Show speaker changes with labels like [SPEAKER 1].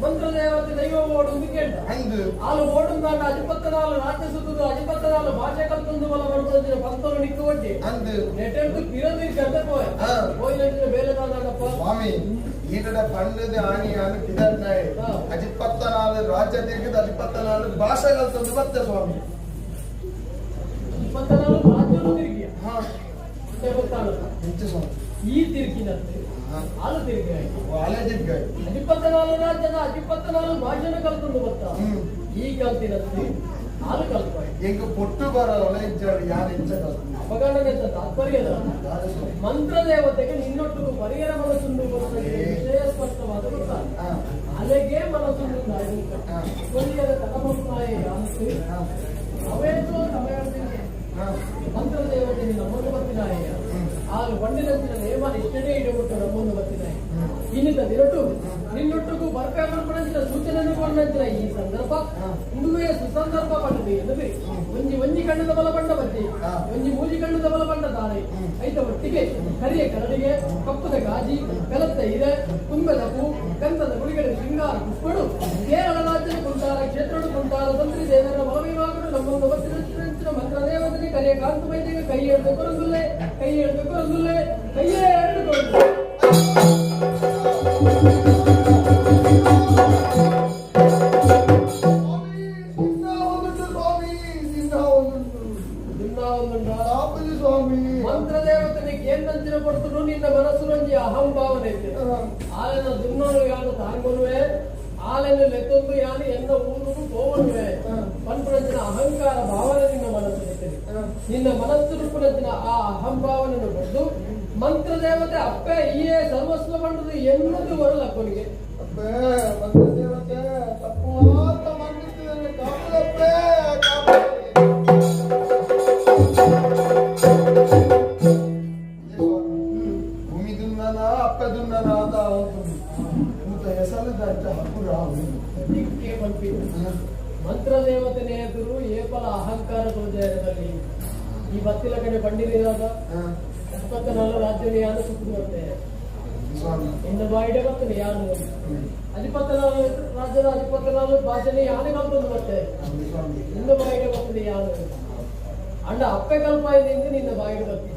[SPEAKER 1] మంత్రదేవత దైవం ఓడు ఉందికేంట వాళ్ళు ఓడుందాక అధిపత్తనాలు రాజ్యసుతులు అధిపత్తనాలు భాష కలుతుంది వల్ల పడుతుంది పంతలు నిక్కుబట్టి నెట్టెడుకు కిరది గడ్డపోయా పోయిన వేలదానప్ప
[SPEAKER 2] స్వామి ఈట పండుది ఆని అని కిదన్నాయి అధిపత్తనాలు రాజ్య తిరిగి అధిపత్తనాలు భాష కలుతుంది బತ್ತೆ స్వామి
[SPEAKER 1] అధిపత్తనాలు రాజ్యంలో తిరిగి
[SPEAKER 2] స్వామి
[SPEAKER 1] ఈ తిరిగినట్టు వాళ్ళు తిరిగాయి
[SPEAKER 2] వాళ్ళే తిరిగాయి
[SPEAKER 1] అధిపత్తనాలు రాజ్యದ అధిపత్తనాలు ಭಾಷಣ ಕಲ್ತುಂಡು ಬರ್ತಾ ಈ ಕಲ್ತಿನತ್ತಿ ಹಾಲು ಕಲ್ಪಾಯಿ
[SPEAKER 2] ಎಂಗ ಪೊಟ್ಟು ಬರಲ್ಲ ಇಜ್ಜಾಡಿ ಯಾರು ಇಜ್ಜಾಡ
[SPEAKER 1] ಅಪಗಂಡನೆಂತ ತಾತ್ಪರ್ಯದ ಮಂತ್ರ ದೇವತೆಗೆ ನಿನ್ನೊಟ್ಟಿಗೂ ಪರಿಹಾರ ಮನಸ್ಸುಂಡು ವಿಷಯ ಸ್ಪಷ್ಟವಾದ ಅಲೆಗೆ ಮನಸ್ಸುಂಡು ಕೊಲ್ಲಿಯದ ಕಡಮುತ್ತಾಯಿ ಅಂತು ಅವೇತೋ ಸಮಯಕ್ಕೆ ಮಂತ್ರ ದೇವತೆ ನಿನ್ನ ಮುಂದೆ ಬರ್ತಿದ್ದಾಯ ಆಗ ಬಂಡಿನಂಚಿನ ನೇಮ ಇಷ್ಟನೇ ಇಡಬಿಟ್ಟು ನಮ್ಮನ್ನು ಬರ್ತಿದ್ದಾಯಿ ಇನ್ನಿತ ದಿರಟು ನಿನ್ನೊಟ್ಟಿಗೂ ಬರ್ಪೇಪಡಿಸಿದ ಸೂಚನೆಯನ್ನು ಕೊಂಡಂಚಿನ ಈ ಸಂದರ್ಭ ಇಂದುವೇ ಸುಸಂದರ್ಭ ಪಟ್ಟದು ಎನ್ನುವೆ ಒಂಜಿ ಕಣ್ಣದ ಬಲ ಬಂಡ ಬಜ್ಜಿ ಒಂಜಿ ಮೂಜಿ ಕಣ್ಣದ ಬಲ ಬಂಡ ದಾಳಿ ಐತ ಒಟ್ಟಿಗೆ ಕರಿಯ ಕರಡಿಗೆ ಕಪ್ಪದ ಗಾಜಿ ಕಲತ್ತ ಹಿರೆ ಕುಂಬದ ಹೂ ಗಂಧದ ಗುಳಿಗಳ ಶೃಂಗಾರ ಪುಷ್ಪಡು ಕೇರಳ ರಾಜ್ಯದ ಕುಂಟಾರ ಕ್ಷೇತ್ರಡು ಕುಂಟಾರ ತಂತ್ರಿ ದೇವರ ಬಲವಿವಾಗಲು ನಮ್ಮನ್ನು ಬರ್ತಿನ ಮಂತ್ರ ದೇವತೆಗೆ ಕರಿಯ ಕಾಂತು ಮೈದಿಗೆ ಕೈ ಎಳೆದು ಕೊರಂದುಲ್ಲೆ ಕೈ ಎಳೆದು ಕೊರಂದುಲ್ಲೆ ಕೈಯೇ ಎಳೆದು ಕೊರಂದುಲ್ಲೆ ಮಂತ್ರ ದೇವತೆಗೆ ಏನಂತಿನ ಕೊಡ್ತರು ನಿನ್ನ ಮನಸ್ಸಿನೊಂಜಿ ಅಹಂಭಾವನೆ ಐತೆ ಆಲೆನ ದುನ್ನೋನು ಯಾನು ತಾಂಗೊನುವೆ ಆಲೆನ ಲೆತ್ತೊಂದು ಯಾನು ಎನ್ನ ಊರುಗೂ ಹೋವನುವೆ ಪಂಪನಂಚಿನ ಅಹಂಕಾರ ಭಾವನೆ ನಿನ್ನ ಮನಸ್ಸಿನ ನಿನ್ನ ಮನಸ್ಸು ರೂಪನಂಚಿನ ಆ ಅಹಂಭಾವನೆಯನ್ನು ಕೊಟ್ಟು ಮಂತ್ರ ದೇವತೆ ಅಪ್ಪೆ ಈಯೇ ಸರ್ವಸ್ವ ಬಂಡದು ಎನ್ನುವುದು ಬರಲ್ಲ ಕೊನೆಗೆ
[SPEAKER 2] ಅಪ್ಪೆ ಮಂತ್ರ ದೇವತೆ ತಪ್ಪು ಮಾತ್ರ ಮಾಡ್ತಿದ್ದೇನೆ ಕಾಪಲಪ್ಪೆ ಭೂಮಿ ದುನ್ನನ ಅಪ್ಪೆ ದುನ್ನನ ಅಂತ ಇಂತ ಹೆಸರಿದ ಹಕ್ಕು
[SPEAKER 1] ಮಂತ್ರ ದೇವತೆನೇ ಎದುರು ಏಪಲ ಅಹಂಕಾರ ತೋಜಯದಲ್ಲಿ ಈ ಬತ್ತಿಲ ಕಡೆ ಬಂಡಿರಿದಾಗ 24 ರಾಜ್ಯದ ಯಾರು ಸುತ್ತು ಬರ್ತೇ ಇನ್ನು ಬಾಯಿಡೆ ಬರ್ತದೆ ಯಾರು ಅಧಿಪತ್ತನಾಲು ರಾಜ್ಯದ ಅಧಿಪತ್ತನಾಲು ಭಾಷೆನೇ ಯಾನೇ ಕಲ್ತೊಂದು ಬರ್ತೇ ಇನ್ನು ಬಾಯಿಡೆ ಬರ್ತದೆ ಯಾರು ಅಂಡ ಅಪ್ಪೆ ಕಲ್ಪ ಇದೆ ನಿನ್ನ ಬಾಯಿಡೆ ಬರ್ತದೆ